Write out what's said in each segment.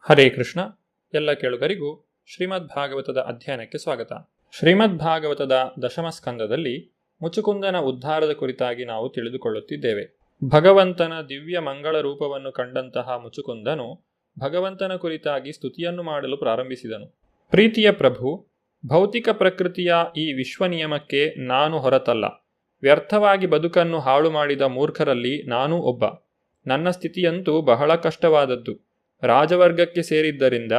ಹರೇ ಕೃಷ್ಣ. ಎಲ್ಲ ಕೇಳುಗರಿಗೂ ಶ್ರೀಮದ್ ಭಾಗವತದ ಅಧ್ಯಯನಕ್ಕೆ ಸ್ವಾಗತ. ಶ್ರೀಮದ್ ಭಾಗವತದ ದಶಮ ಸ್ಕಂದದಲ್ಲಿ ಮುಚುಕುಂದನ ಉದ್ಧಾರದ ಕುರಿತಾಗಿ ನಾವು ತಿಳಿದುಕೊಳ್ಳುತ್ತಿದ್ದೇವೆ. ಭಗವಂತನ ದಿವ್ಯ ಮಂಗಳ ರೂಪವನ್ನು ಕಂಡಂತಹ ಮುಚುಕುಂದನು ಭಗವಂತನ ಕುರಿತಾಗಿ ಸ್ತುತಿಯನ್ನು ಮಾಡಲು ಪ್ರಾರಂಭಿಸಿದನು. ಪ್ರೀತಿಯ ಪ್ರಭು, ಭೌತಿಕ ಪ್ರಕೃತಿಯ ಈ ವಿಶ್ವನಿಯಮಕ್ಕೆ ನಾನು ಹೊರತಲ್ಲ. ವ್ಯರ್ಥವಾಗಿ ಬದುಕನ್ನು ಹಾಳು ಮಾಡಿದ ಮೂರ್ಖರಲ್ಲಿ ನಾನೂ ಒಬ್ಬ. ನನ್ನ ಸ್ಥಿತಿಯಂತೂ ಬಹಳ ಕಷ್ಟವಾದದ್ದು. ರಾಜವರ್ಗಕ್ಕೆ ಸೇರಿದ್ದರಿಂದ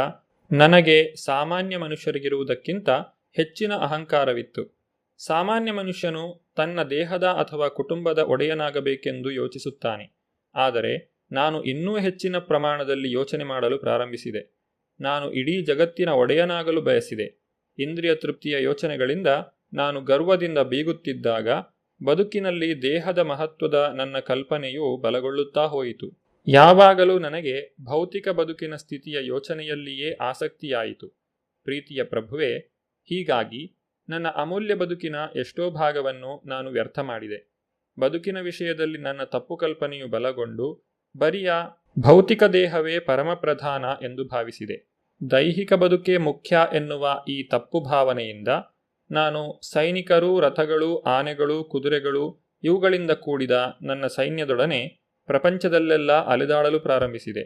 ನನಗೆ ಸಾಮಾನ್ಯ ಮನುಷ್ಯರಿಗಿರುವುದಕ್ಕಿಂತ ಹೆಚ್ಚಿನ ಅಹಂಕಾರವಿತ್ತು. ಸಾಮಾನ್ಯ ಮನುಷ್ಯನು ತನ್ನ ದೇಹದ ಅಥವಾ ಕುಟುಂಬದ ಒಡೆಯನಾಗಬೇಕೆಂದು ಯೋಚಿಸುತ್ತಾನೆ. ಆದರೆ ನಾನು ಇನ್ನೂ ಹೆಚ್ಚಿನ ಪ್ರಮಾಣದಲ್ಲಿ ಯೋಚನೆ ಮಾಡಲು ಪ್ರಾರಂಭಿಸಿದೆ. ನಾನು ಇಡೀ ಜಗತ್ತಿನ ಒಡೆಯನಾಗಲು ಬಯಸಿದೆ. ಇಂದ್ರಿಯ ತೃಪ್ತಿಯ ಯೋಚನೆಗಳಿಂದ ನಾನು ಗರ್ವದಿಂದ ಬೀಗುತ್ತಿದ್ದಾಗ ಬದುಕಿನಲ್ಲಿ ದೇಹದ ಮಹತ್ವದ ನನ್ನ ಕಲ್ಪನೆಯು ಬಲಗೊಳ್ಳುತ್ತಾ ಹೋಯಿತು. ಯಾವಾಗಲೂ ನನಗೆ ಭೌತಿಕ ಬದುಕಿನ ಸ್ಥಿತಿಯ ಯೋಚನೆಯಲ್ಲಿಯೇ ಆಸಕ್ತಿಯಾಯಿತು. ಪ್ರೀತಿಯ ಪ್ರಭುವೇ, ಹೀಗಾಗಿ ನನ್ನ ಅಮೂಲ್ಯ ಬದುಕಿನ ಎಷ್ಟೋ ಭಾಗವನ್ನು ನಾನು ವ್ಯರ್ಥ ಮಾಡಿದೆ. ಬದುಕಿನ ವಿಷಯದಲ್ಲಿ ನನ್ನ ತಪ್ಪು ಕಲ್ಪನೆಯು ಬಲಗೊಂಡು ಬರಿಯ ಭೌತಿಕ ದೇಹವೇ ಪರಮಪ್ರಧಾನ ಎಂದು ಭಾವಿಸಿದೆ. ದೈಹಿಕ ಬದುಕೇ ಮುಖ್ಯ ಎನ್ನುವ ಈ ತಪ್ಪು ಭಾವನೆಯಿಂದ ನಾನು ಸೈನಿಕರು, ರಥಗಳು, ಆನೆಗಳು, ಕುದುರೆಗಳು ಇವುಗಳಿಂದ ಕೂಡಿದ ನನ್ನ ಸೈನ್ಯದೊಡನೆ ಪ್ರಪಂಚದಲ್ಲೆಲ್ಲ ಅಲೆದಾಡಲು ಪ್ರಾರಂಭಿಸಿದೆ.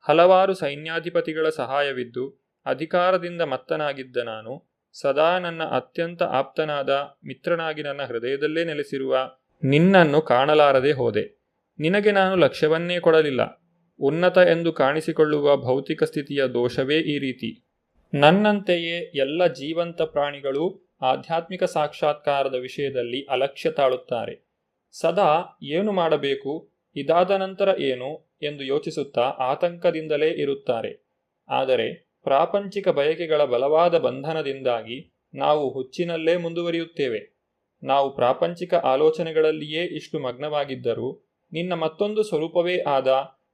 ಹಲವಾರು ಸೈನ್ಯಾಧಿಪತಿಗಳ ಸಹಾಯವಿದ್ದು ಅಧಿಕಾರದಿಂದ ಮತ್ತನಾಗಿದ್ದ ನಾನು ಸದಾ ನನ್ನ ಅತ್ಯಂತ ಆಪ್ತನಾದ ಮಿತ್ರನಾಗಿ ನನ್ನ ಹೃದಯದಲ್ಲೇ ನೆಲೆಸಿರುವ ನಿನ್ನನ್ನು ಕಾಣಲಾರದೆ ಹೋದೆ. ನಿನಗೆ ನಾನು ಲಕ್ಷ್ಯವನ್ನೇ ಕೊಡಲಿಲ್ಲ. ಉನ್ನತ ಎಂದು ಕಾಣಿಸಿಕೊಳ್ಳುವ ಭೌತಿಕ ಸ್ಥಿತಿಯ ದೋಷವೇ ಈ ರೀತಿ. ನನ್ನಂತೆಯೇ ಎಲ್ಲ ಜೀವಂತ ಪ್ರಾಣಿಗಳು ಆಧ್ಯಾತ್ಮಿಕ ಸಾಕ್ಷಾತ್ಕಾರದ ವಿಷಯದಲ್ಲಿ ಅಲಕ್ಷ್ಯ ತಾಳುತ್ತಾರೆ. ಸದಾ ಏನು ಮಾಡಬೇಕು, ಇದಾದ ನಂತರ ಏನು ಎಂದು ಯೋಚಿಸುತ್ತಾ ಆತಂಕದಿಂದಲೇ ಇರುತ್ತಾರೆ. ಆದರೆ ಪ್ರಾಪಂಚಿಕ ಬಯಕೆಗಳ ಬಲವಾದ ಬಂಧನದಿಂದಾಗಿ ನಾವು ಹುಚ್ಚಿನಲ್ಲೇ ಮುಂದುವರಿಯುತ್ತೇವೆ. ನಾವು ಪ್ರಾಪಂಚಿಕ ಆಲೋಚನೆಗಳಲ್ಲಿಯೇ ಇಷ್ಟು ಮಗ್ನವಾಗಿದ್ದರೂ ನಿನ್ನ ಮತ್ತೊಂದು ಸ್ವರೂಪವೇ ಆದ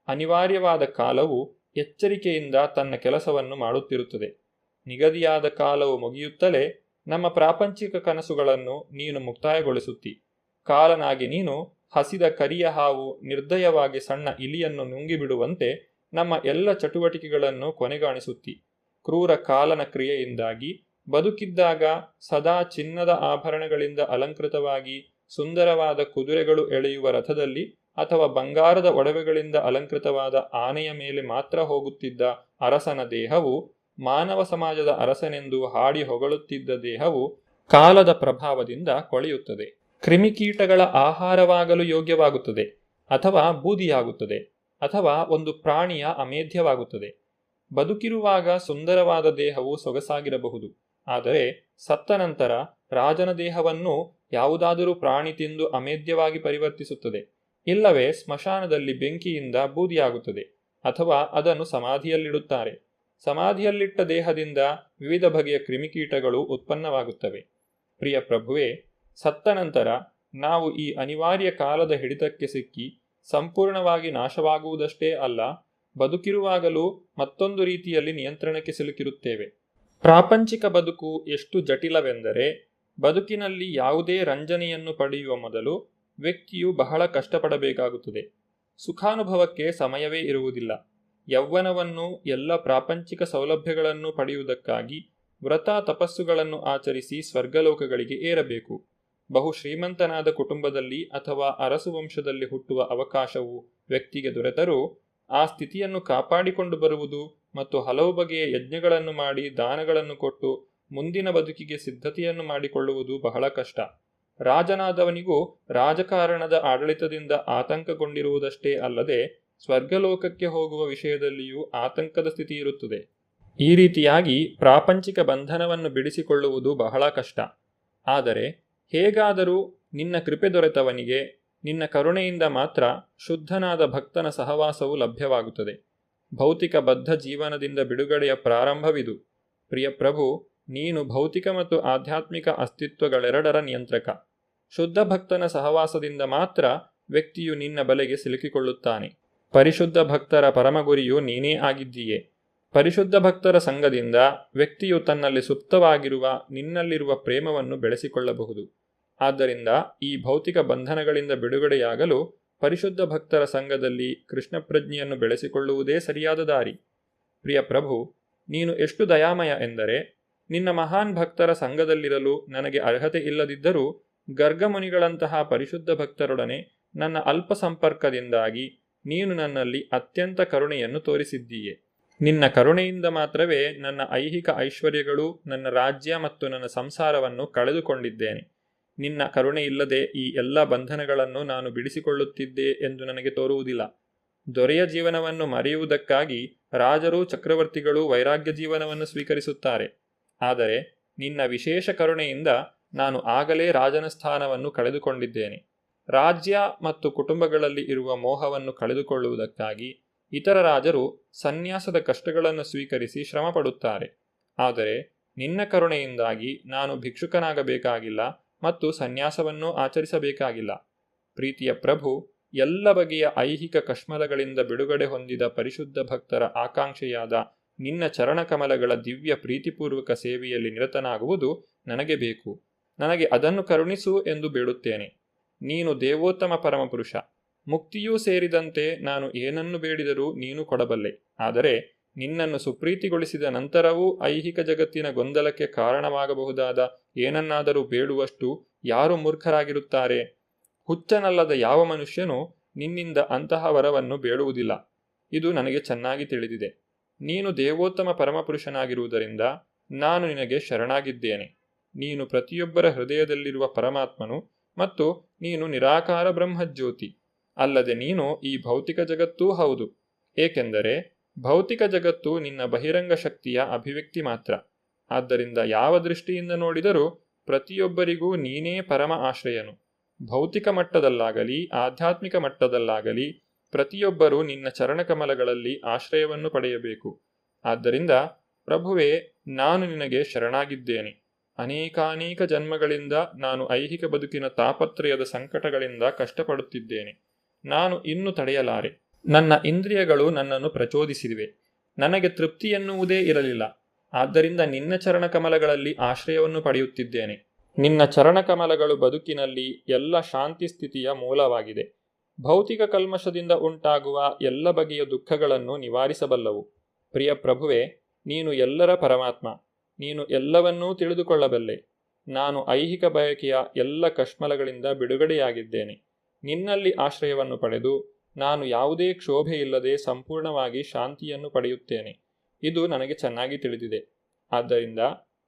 ಅನಿವಾರ್ಯವಾದ ಕಾಲವು ಎಚ್ಚರಿಕೆಯಿಂದ ತನ್ನ ಕೆಲಸವನ್ನು ಮಾಡುತ್ತಿರುತ್ತದೆ. ನಿಗದಿಯಾದ ಕಾಲವು ಮುಗಿಯುತ್ತಲೇ ನಮ್ಮ ಪ್ರಾಪಂಚಿಕ ಕನಸುಗಳನ್ನು ನೀನು ಮುಕ್ತಾಯಗೊಳಿಸುತ್ತಿ. ಕಾಲನಾಗಿ ನೀನು ಹಸಿದ ಕರಿಯ ಹಾವು ನಿರ್ದಯವಾಗಿ ಸಣ್ಣ ಇಲಿಯನ್ನು ನುಂಗಿಬಿಡುವಂತೆ ನಮ್ಮ ಎಲ್ಲ ಚಟುವಟಿಕೆಗಳನ್ನು ಕೊನೆಗಾಣಿಸುತ್ತಿ. ಕ್ರೂರ ಕಾಲನ ಕ್ರಿಯೆಯಿಂದಾಗಿ ಬದುಕಿದ್ದಾಗ ಸದಾ ಚಿನ್ನದ ಆಭರಣಗಳಿಂದ ಅಲಂಕೃತವಾಗಿ ಸುಂದರವಾದ ಕುದುರೆಗಳು ಎಳೆಯುವ ರಥದಲ್ಲಿ ಅಥವಾ ಬಂಗಾರದ ಒಡವೆಗಳಿಂದ ಅಲಂಕೃತವಾದ ಆನೆಯ ಮೇಲೆ ಮಾತ್ರ ಹೋಗುತ್ತಿದ್ದ ಅರಸನ ದೇಹವು, ಮಾನವ ಸಮಾಜದ ಅರಸನೆಂದು ಹಾಡಿ ಹೊಗಳುತ್ತಿದ್ದ ದೇಹವು ಕಾಲದ ಪ್ರಭಾವದಿಂದ ಕೊಳೆಯುತ್ತದೆ. ಕ್ರಿಮಿಕೀಟಗಳ ಆಹಾರವಾಗಲು ಯೋಗ್ಯವಾಗುತ್ತದೆ, ಅಥವಾ ಬೂದಿಯಾಗುತ್ತದೆ, ಅಥವಾ ಒಂದು ಪ್ರಾಣಿಯ ಅಮೇಧ್ಯವಾಗುತ್ತದೆ. ಬದುಕಿರುವಾಗ ಸುಂದರವಾದ ದೇಹವು ಸೊಗಸಾಗಿರಬಹುದು. ಆದರೆ ಸತ್ತ ನಂತರ ರಾಜನ ದೇಹವನ್ನು ಯಾವುದಾದರೂ ಪ್ರಾಣಿ ತಿಂದು ಅಮೇಧ್ಯವಾಗಿ ಪರಿವರ್ತಿಸುತ್ತದೆ. ಇಲ್ಲವೇ ಸ್ಮಶಾನದಲ್ಲಿ ಬೆಂಕಿಯಿಂದ ಬೂದಿಯಾಗುತ್ತದೆ, ಅಥವಾ ಅದನ್ನು ಸಮಾಧಿಯಲ್ಲಿಡುತ್ತಾರೆ. ಸಮಾಧಿಯಲ್ಲಿಟ್ಟ ದೇಹದಿಂದ ವಿವಿಧ ಬಗೆಯ ಕ್ರಿಮಿಕೀಟಗಳು ಉತ್ಪನ್ನವಾಗುತ್ತವೆ. ಪ್ರಿಯ ಪ್ರಭುವೇ, ಸತ್ತ ನಂತರ ನಾವು ಈ ಅನಿವಾರ್ಯ ಕಾಲದ ಹಿಡಿತಕ್ಕೆ ಸಿಕ್ಕಿ ಸಂಪೂರ್ಣವಾಗಿ ನಾಶವಾಗುವುದಷ್ಟೇ ಅಲ್ಲ, ಬದುಕಿರುವಾಗಲೂ ಮತ್ತೊಂದು ರೀತಿಯಲ್ಲಿ ನಿಯಂತ್ರಣಕ್ಕೆ ಸಿಲುಕಿರುತ್ತೇವೆ. ಪ್ರಾಪಂಚಿಕ ಬದುಕು ಎಷ್ಟು ಜಟಿಲವೆಂದರೆ, ಬದುಕಿನಲ್ಲಿ ಯಾವುದೇ ರಂಜನೆಯನ್ನು ಪಡೆಯುವ ಮೊದಲು ವ್ಯಕ್ತಿಯು ಬಹಳ ಕಷ್ಟಪಡಬೇಕಾಗುತ್ತದೆ. ಸುಖಾನುಭವಕ್ಕೆ ಸಮಯವೇ ಇರುವುದಿಲ್ಲ. ಯೌವನವನ್ನು, ಎಲ್ಲ ಪ್ರಾಪಂಚಿಕ ಸೌಲಭ್ಯಗಳನ್ನು ಪಡೆಯುವುದಕ್ಕಾಗಿ ವ್ರತ ತಪಸ್ಸುಗಳನ್ನು ಆಚರಿಸಿ ಸ್ವರ್ಗಲೋಕಗಳಿಗೆ ಏರಬೇಕು. ಬಹು ಶ್ರೀಮಂತನಾದ ಕುಟುಂಬದಲ್ಲಿ ಅಥವಾ ಅರಸು ವಂಶದಲ್ಲಿ ಹುಟ್ಟುವ ಅವಕಾಶವು ವ್ಯಕ್ತಿಗೆ ದೊರೆತರೂ ಆ ಸ್ಥಿತಿಯನ್ನು ಕಾಪಾಡಿಕೊಂಡು ಬರುವುದು ಮತ್ತು ಹಲವು ಬಗೆಯ ಯಜ್ಞಗಳನ್ನು ಮಾಡಿ ದಾನಗಳನ್ನು ಕೊಟ್ಟು ಮುಂದಿನ ಬದುಕಿಗೆ ಸಿದ್ಧತೆಯನ್ನು ಮಾಡಿಕೊಳ್ಳುವುದು ಬಹಳ ಕಷ್ಟ. ರಾಜನಾದವನಿಗೂ ರಾಜಕಾರಣದ ಆಡಳಿತದಿಂದ ಆತಂಕಗೊಂಡಿರುವುದಷ್ಟೇ ಅಲ್ಲದೆ ಸ್ವರ್ಗಲೋಕಕ್ಕೆ ಹೋಗುವ ವಿಷಯದಲ್ಲಿಯೂ ಆತಂಕದ ಸ್ಥಿತಿ ಇರುತ್ತದೆ. ಈ ರೀತಿಯಾಗಿ ಪ್ರಾಪಂಚಿಕ ಬಂಧನವನ್ನು ಬಿಡಿಸಿಕೊಳ್ಳುವುದು ಬಹಳ ಕಷ್ಟ. ಆದರೆ ಹೇಗಾದರೂ ನಿನ್ನ ಕೃಪೆ ದೊರೆತವನಿಗೆ ನಿನ್ನ ಕರುಣೆಯಿಂದ ಮಾತ್ರ ಶುದ್ಧನಾದ ಭಕ್ತನ ಸಹವಾಸವು ಲಭ್ಯವಾಗುತ್ತದೆ. ಭೌತಿಕ ಬದ್ಧ ಜೀವನದಿಂದ ಬಿಡುಗಡೆಯ ಪ್ರಾರಂಭವಿದು. ಪ್ರಿಯ ಪ್ರಭು, ನೀನು ಭೌತಿಕ ಮತ್ತು ಆಧ್ಯಾತ್ಮಿಕ ಅಸ್ತಿತ್ವಗಳೆರಡರ ನಿಯಂತ್ರಕ. ಶುದ್ಧ ಭಕ್ತನ ಸಹವಾಸದಿಂದ ಮಾತ್ರ ವ್ಯಕ್ತಿಯು ನಿನ್ನ ಬಲೆಗೆ ಸಿಲುಕಿಕೊಳ್ಳುತ್ತಾನೆ. ಪರಿಶುದ್ಧ ಭಕ್ತರ ಪರಮಗುರಿಯು ನೀನೇ ಆಗಿದ್ದೀಯೆ. ಪರಿಶುದ್ಧ ಭಕ್ತರ ಸಂಘದಿಂದ ವ್ಯಕ್ತಿಯು ತನ್ನಲ್ಲಿ ಸುಪ್ತವಾಗಿರುವ ನಿನ್ನಲ್ಲಿರುವ ಪ್ರೇಮವನ್ನು ಬೆಳೆಸಿಕೊಳ್ಳಬಹುದು. ಆದ್ದರಿಂದ ಈ ಭೌತಿಕ ಬಂಧನಗಳಿಂದ ಬಿಡುಗಡೆಯಾಗಲು ಪರಿಶುದ್ಧ ಭಕ್ತರ ಸಂಘದಲ್ಲಿ ಕೃಷ್ಣ ಪ್ರಜ್ಞೆಯನ್ನು ಬೆಳೆಸಿಕೊಳ್ಳುವುದೇ ಸರಿಯಾದ ದಾರಿ. ಪ್ರಿಯ ಪ್ರಭು, ನೀನು ಎಷ್ಟು ದಯಾಮಯ ಎಂದರೆ ನಿನ್ನ ಮಹಾನ್ ಭಕ್ತರ ಸಂಘದಲ್ಲಿರಲು ನನಗೆ ಅರ್ಹತೆ ಇಲ್ಲದಿದ್ದರೂ ಗರ್ಗಮುನಿಗಳಂತಹ ಪರಿಶುದ್ಧ ಭಕ್ತರೊಡನೆ ನನ್ನ ಅಲ್ಪ ಸಂಪರ್ಕದಿಂದಾಗಿ ನೀನು ನನ್ನಲ್ಲಿ ಅತ್ಯಂತ ಕರುಣೆಯನ್ನು ತೋರಿಸಿದ್ದೀಯೆ. ನಿನ್ನ ಕರುಣೆಯಿಂದ ಮಾತ್ರವೇ ನನ್ನ ಐಹಿಕ ಐಶ್ವರ್ಯಗಳು, ನನ್ನ ರಾಜ್ಯ ಮತ್ತು ನನ್ನ ಸಂಸಾರವನ್ನು ಕಳೆದುಕೊಂಡಿದ್ದೇನೆ. ನಿನ್ನ ಕರುಣೆಯಿಲ್ಲದೆ ಈ ಎಲ್ಲ ಬಂಧನಗಳನ್ನು ನಾನು ಬಿಡಿಸಿಕೊಳ್ಳುತ್ತಿದ್ದೆ ಎಂದು ನನಗೆ ತೋರುವುದಿಲ್ಲ. ದೊರೆಯ ಜೀವನವನ್ನು ಮರೆಯುವುದಕ್ಕಾಗಿ ರಾಜರು, ಚಕ್ರವರ್ತಿಗಳು ವೈರಾಗ್ಯ ಜೀವನವನ್ನು ಸ್ವೀಕರಿಸುತ್ತಾರೆ. ಆದರೆ ನಿನ್ನ ವಿಶೇಷ ಕರುಣೆಯಿಂದ ನಾನು ಆಗಲೇ ರಾಜನ ಸ್ಥಾನವನ್ನು ಕಳೆದುಕೊಂಡಿದ್ದೇನೆ. ರಾಜ್ಯ ಮತ್ತು ಕುಟುಂಬಗಳಲ್ಲಿ ಇರುವ ಮೋಹವನ್ನು ಕಳೆದುಕೊಳ್ಳುವುದಕ್ಕಾಗಿ ಇತರ ರಾಜರು ಸನ್ಯಾಸದ ಕಷ್ಟಗಳನ್ನು ಸ್ವೀಕರಿಸಿ ಶ್ರಮ ಪಡುತ್ತಾರೆ. ಆದರೆ ನಿನ್ನ ಕರುಣೆಯಿಂದಾಗಿ ನಾನು ಭಿಕ್ಷುಕನಾಗಬೇಕಾಗಿಲ್ಲ ಮತ್ತು ಸನ್ಯಾಸವನ್ನು ಆಚರಿಸಬೇಕಾಗಿಲ್ಲ. ಪ್ರೀತಿಯ ಪ್ರಭು, ಎಲ್ಲ ಬಗೆಯ ಐಹಿಕ ಕಶ್ಮಲಗಳಿಂದ ಬಿಡುಗಡೆ ಹೊಂದಿದ ಪರಿಶುದ್ಧ ಭಕ್ತರ ಆಕಾಂಕ್ಷೆಯಾದ ನಿನ್ನ ಚರಣಕಮಲಗಳ ದಿವ್ಯ ಪ್ರೀತಿಪೂರ್ವಕ ಸೇವೆಯಲ್ಲಿ ನಿರತನಾಗುವುದು ನನಗೆ ಬೇಕು. ನನಗೆ ಅದನ್ನು ಕರುಣಿಸು ಎಂದು ಬೇಡುತ್ತೇನೆ. ನೀನು ದೇವೋತ್ತಮ ಪರಮಪುರುಷ. ಮುಕ್ತಿಯೂ ಸೇರಿದಂತೆ ನಾನು ಏನನ್ನು ಬೇಡಿದರೂ ನೀನು ಕೊಡಬಲ್ಲೆ. ಆದರೆ ನಿನ್ನನ್ನು ಸುಪ್ರೀತಿಗೊಳಿಸಿದ ನಂತರವೂ ಐಹಿಕ ಜಗತ್ತಿನ ಗೊಂದಲಕ್ಕೆ ಕಾರಣವಾಗಬಹುದಾದ ಏನನ್ನಾದರೂ ಬೇಡುವಷ್ಟು ಯಾರು ಮೂರ್ಖರಾಗಿರುತ್ತಾರೆ? ಹುಚ್ಚನಲ್ಲದ ಯಾವ ಮನುಷ್ಯನೂ ನಿನ್ನಿಂದ ಅಂತಹ ವರವನ್ನು ಬೇಡುವುದಿಲ್ಲ. ಇದು ನನಗೆ ಚೆನ್ನಾಗಿ ತಿಳಿದಿದೆ. ನೀನು ದೇವೋತ್ತಮ ಪರಮಪುರುಷನಾಗಿರುವುದರಿಂದ ನಾನು ನಿನಗೆ ಶರಣಾಗಿದ್ದೇನೆ. ನೀನು ಪ್ರತಿಯೊಬ್ಬರ ಹೃದಯದಲ್ಲಿರುವ ಪರಮಾತ್ಮನು ಮತ್ತು ನೀನು ನಿರಾಕಾರ ಬ್ರಹ್ಮಜ್ಯೋತಿ. ಅಲ್ಲದೆ ನೀನು ಈ ಭೌತಿಕ ಜಗತ್ತೂ ಹೌದು. ಏಕೆಂದರೆ ಭೌತಿಕ ಜಗತ್ತು ನಿನ್ನ ಬಹಿರಂಗ ಶಕ್ತಿಯ ಅಭಿವ್ಯಕ್ತಿ ಮಾತ್ರ. ಆದ್ದರಿಂದ ಯಾವ ದೃಷ್ಟಿಯಿಂದ ನೋಡಿದರೂ ಪ್ರತಿಯೊಬ್ಬರಿಗೂ ನೀನೇ ಪರಮ ಆಶ್ರಯನು. ಭೌತಿಕ ಮಟ್ಟದಲ್ಲಾಗಲಿ ಆಧ್ಯಾತ್ಮಿಕ ಮಟ್ಟದಲ್ಲಾಗಲಿ ಪ್ರತಿಯೊಬ್ಬರೂ ನಿನ್ನ ಚರಣಕಮಲಗಳಲ್ಲಿ ಆಶ್ರಯವನ್ನು ಪಡೆಯಬೇಕು. ಆದ್ದರಿಂದ ಪ್ರಭುವೇ, ನಾನು ನಿನಗೆ ಶರಣಾಗಿದ್ದೇನೆ. ಅನೇಕಾನೇಕ ಜನ್ಮಗಳಿಂದ ನಾನು ಐಹಿಕ ಬದುಕಿನ ತಾಪತ್ರಯದ ಸಂಕಟಗಳಿಂದ ಕಷ್ಟಪಡುತ್ತಿದ್ದೇನೆ. ನಾನು ಇನ್ನು ತಡೆಯಲಾರೆ. ನನ್ನ ಇಂದ್ರಿಯಗಳು ನನ್ನನ್ನು ಪ್ರಚೋದಿಸಿವೆ. ನನಗೆ ತೃಪ್ತಿ ಎನ್ನುವುದೇ ಇರಲಿಲ್ಲ. ಆದ್ದರಿಂದ ನಿನ್ನ ಚರಣಕಮಲಗಳಲ್ಲಿ ಆಶ್ರಯವನ್ನು ಪಡೆಯುತ್ತಿದ್ದೇನೆ. ನಿನ್ನ ಚರಣಕಮಲಗಳು ಬದುಕಿನಲ್ಲಿ ಎಲ್ಲ ಶಾಂತಿ ಸ್ಥಿತಿಯ ಮೂಲವಾಗಿದೆ. ಭೌತಿಕ ಕಲ್ಮಶದಿಂದ ಉಂಟಾಗುವ ಎಲ್ಲ ಬಗೆಯ ದುಃಖಗಳನ್ನು ನಿವಾರಿಸಬಲ್ಲವು. ಪ್ರಿಯ ಪ್ರಭುವೇ, ನೀನು ಎಲ್ಲರ ಪರಮಾತ್ಮ. ನೀನು ಎಲ್ಲವನ್ನೂ ತಿಳಿದುಕೊಳ್ಳಬಲ್ಲೆ. ನಾನು ಐಹಿಕ ಬಯಕೆಯ ಎಲ್ಲ ಕಶ್ಮಲಗಳಿಂದ ಬಿಡುಗಡೆಯಾಗಿದ್ದೇನೆ. ನಿನ್ನಲ್ಲಿ ಆಶ್ರಯವನ್ನು ಪಡೆದು ನಾನು ಯಾವುದೇ ಕ್ಷೋಭೆಯಿಲ್ಲದೆ ಸಂಪೂರ್ಣವಾಗಿ ಶಾಂತಿಯನ್ನು ಪಡೆಯುತ್ತೇನೆ. ಇದು ನನಗೆ ಚೆನ್ನಾಗಿ ತಿಳಿದಿದೆ. ಆದ್ದರಿಂದ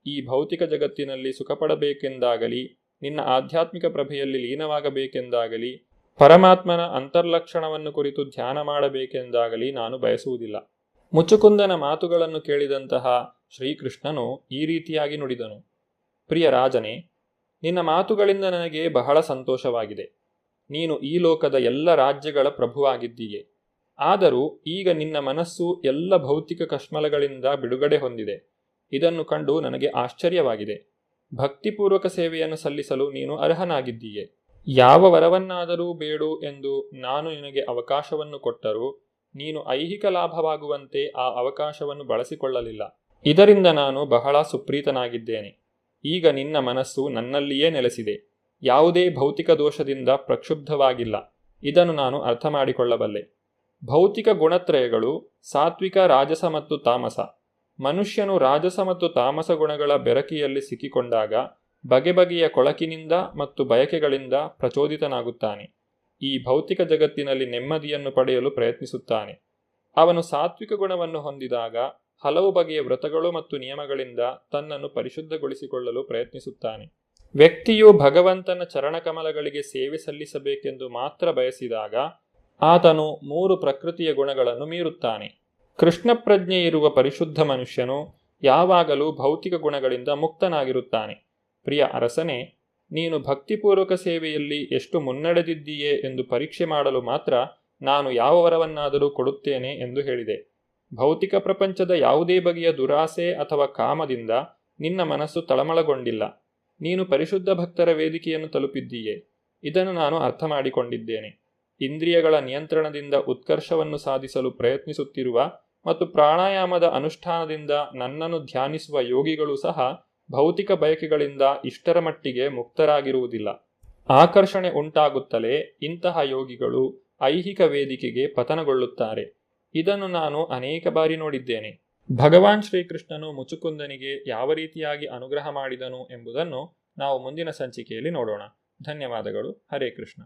ಈ ಭೌತಿಕ ಜಗತ್ತಿನಲ್ಲಿ ಸುಖಪಡಬೇಕೆಂದಾಗಲಿ, ನಿನ್ನ ಆಧ್ಯಾತ್ಮಿಕ ಪ್ರಭೆಯಲ್ಲಿ ಲೀನವಾಗಬೇಕೆಂದಾಗಲಿ, ಪರಮಾತ್ಮನ ಅಂತರ್ಲಕ್ಷಣವನ್ನು ಕುರಿತು ಧ್ಯಾನ ಮಾಡಬೇಕೆಂದಾಗಲಿ ನಾನು ಬಯಸುವುದಿಲ್ಲ. ಮುಚುಕುಂದನ ಮಾತುಗಳನ್ನು ಕೇಳಿದಂತಹ ಶ್ರೀಕೃಷ್ಣನು ಈ ರೀತಿಯಾಗಿ ನುಡಿದನು. ಪ್ರಿಯ ರಾಜನೇ, ನಿನ್ನ ಮಾತುಗಳಿಂದ ನನಗೆ ಬಹಳ ಸಂತೋಷವಾಗಿದೆ. ನೀನು ಈ ಲೋಕದ ಎಲ್ಲ ರಾಜ್ಯಗಳ ಪ್ರಭುವಾಗಿದ್ದೀಯೆ. ಆದರೂ ಈಗ ನಿನ್ನ ಮನಸ್ಸು ಎಲ್ಲ ಭೌತಿಕ ಕಶ್ಮಲಗಳಿಂದ ಬಿಡುಗಡೆ ಹೊಂದಿದೆ. ಇದನ್ನು ಕಂಡು ನನಗೆ ಆಶ್ಚರ್ಯವಾಗಿದೆ. ಭಕ್ತಿಪೂರ್ವಕ ಸೇವೆಯನ್ನು ಸಲ್ಲಿಸಲು ನೀನು ಅರ್ಹನಾಗಿದ್ದೀಯೆ. ಯಾವ ವರವನ್ನಾದರೂ ಬೇಡು ಎಂದು ನಾನು ನಿನಗೆ ಅವಕಾಶವನ್ನು ಕೊಟ್ಟರೂ ನೀನು ಐಹಿಕ ಲಾಭವಾಗುವಂತೆ ಆ ಅವಕಾಶವನ್ನು ಬಳಸಿಕೊಳ್ಳಲಿಲ್ಲ. ಇದರಿಂದ ನಾನು ಬಹಳ ಸುಪ್ರೀತನಾಗಿದ್ದೇನೆ. ಈಗ ನಿನ್ನ ಮನಸ್ಸು ನನ್ನಲ್ಲಿಯೇ ನೆಲೆಸಿದೆ. ಯಾವುದೇ ಭೌತಿಕ ದೋಷದಿಂದ ಪ್ರಕ್ಷುಬ್ಧವಾಗಿಲ್ಲ. ಇದನ್ನು ನಾನು ಅರ್ಥ ಮಾಡಿಕೊಳ್ಳಬಲ್ಲೆ. ಭೌತಿಕ ಗುಣತ್ರಯಗಳು ಸಾತ್ವಿಕ, ರಾಜಸ ಮತ್ತು ತಾಮಸ. ಮನುಷ್ಯನು ರಾಜಸ ಮತ್ತು ತಾಮಸ ಗುಣಗಳ ಬೆರಕಿಯಲ್ಲಿ ಸಿಕ್ಕಿಕೊಂಡಾಗ ಬಗೆ ಬಗೆಯ ಕೊಳಕಿನಿಂದ ಮತ್ತು ಬಯಕೆಗಳಿಂದ ಪ್ರಚೋದಿತನಾಗುತ್ತಾನೆ. ಈ ಭೌತಿಕ ಜಗತ್ತಿನಲ್ಲಿ ನೆಮ್ಮದಿಯನ್ನು ಪಡೆಯಲು ಪ್ರಯತ್ನಿಸುತ್ತಾನೆ. ಅವನು ಸಾತ್ವಿಕ ಗುಣವನ್ನು ಹೊಂದಿದಾಗ ಹಲವು ಬಗೆಯ ವ್ರತಗಳು ಮತ್ತು ನಿಯಮಗಳಿಂದ ತನ್ನನ್ನು ಪರಿಶುದ್ಧಗೊಳಿಸಿಕೊಳ್ಳಲು ಪ್ರಯತ್ನಿಸುತ್ತಾನೆ. ವ್ಯಕ್ತಿಯು ಭಗವಂತನ ಚರಣಕಮಲಗಳಿಗೆ ಸೇವೆ ಸಲ್ಲಿಸಬೇಕೆಂದು ಮಾತ್ರ ಬಯಸಿದಾಗ ಆತನು 3 ಪ್ರಕೃತಿಯ ಗುಣಗಳನ್ನು ಮೀರುತ್ತಾನೆ. ಕೃಷ್ಣ ಪ್ರಜ್ಞೆ ಇರುವ ಪರಿಶುದ್ಧ ಮನುಷ್ಯನು ಯಾವಾಗಲೂ ಭೌತಿಕ ಗುಣಗಳಿಂದ ಮುಕ್ತನಾಗಿರುತ್ತಾನೆ. ಪ್ರಿಯ ಅರಸನೇ, ನೀನು ಭಕ್ತಿಪೂರ್ವಕ ಸೇವೆಯಲ್ಲಿ ಎಷ್ಟು ಮುನ್ನಡೆದಿದ್ದೀಯೆ ಎಂದು ಪರೀಕ್ಷೆ ಮಾಡಲು ಮಾತ್ರ ನಾನು ಯಾವ ವರವನ್ನಾದರೂ ಕೊಡುತ್ತೇನೆ ಎಂದು ಹೇಳಿದೆ. ಭೌತಿಕ ಪ್ರಪಂಚದ ಯಾವುದೇ ಬಗೆಯ ದುರಾಸೆ ಅಥವಾ ಕಾಮದಿಂದ ನಿನ್ನ ಮನಸ್ಸು ತಳಮಳಗೊಂಡಿಲ್ಲ. ನೀನು ಪರಿಶುದ್ಧ ಭಕ್ತರ ವೇದಿಕೆಯನ್ನು ತಲುಪಿದ್ದೀಯೆ. ಇದನ್ನು ನಾನು ಅರ್ಥ ಮಾಡಿಕೊಂಡಿದ್ದೇನೆ. ಇಂದ್ರಿಯಗಳ ನಿಯಂತ್ರಣದಿಂದ ಉತ್ಕರ್ಷವನ್ನು ಸಾಧಿಸಲು ಪ್ರಯತ್ನಿಸುತ್ತಿರುವ ಮತ್ತು ಪ್ರಾಣಾಯಾಮದ ಅನುಷ್ಠಾನದಿಂದ ನನ್ನನ್ನು ಧ್ಯಾನಿಸುವ ಯೋಗಿಗಳು ಸಹ ಭೌತಿಕ ಬಯಕೆಗಳಿಂದ ಇಷ್ಟರ ಮಟ್ಟಿಗೆ ಮುಕ್ತರಾಗಿರುವುದಿಲ್ಲ. ಆಕರ್ಷಣೆ ಉಂಟಾಗುತ್ತಲೇ ಇಂತಹ ಯೋಗಿಗಳು ಐಹಿಕ ವೇದಿಕೆಗೆ ಪತನಗೊಳ್ಳುತ್ತಾರೆ. ಇದನ್ನು ನಾನು ಅನೇಕ ಬಾರಿ ನೋಡಿದ್ದೇನೆ. ಭಗವಾನ್ ಶ್ರೀಕೃಷ್ಣನು ಮುಚುಕುಂದನಿಗೆ ಯಾವ ರೀತಿಯಾಗಿ ಅನುಗ್ರಹ ಮಾಡಿದನು ಎಂಬುದನ್ನು ನಾವು ಮುಂದಿನ ಸಂಚಿಕೆಯಲ್ಲಿ ನೋಡೋಣ. ಧನ್ಯವಾದಗಳು. ಹರೇ ಕೃಷ್ಣ.